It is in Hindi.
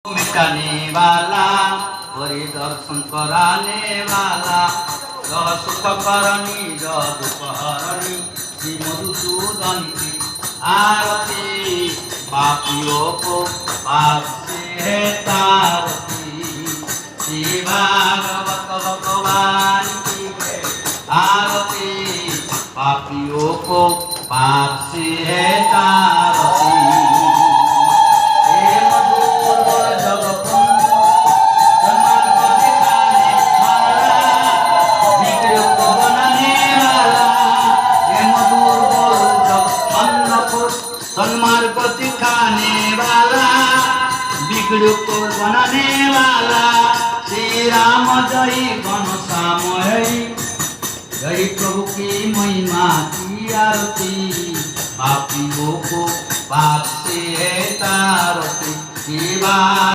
मिटाने वाला परिदर्शन कराने वाला सुख करनी दुख हरणी श्री मधुसूदन की आरती पापियों को पाप से है तारती श्री भागवत भगवान की आरती पापियों को पाप से है तारती सन्मार्ग दिखाने वाला बिगड़ों को बनाने वाला श्री राम जय घनश्यामयी जय प्रभु की महिमा की आरती पापियों को पाप से है तारती।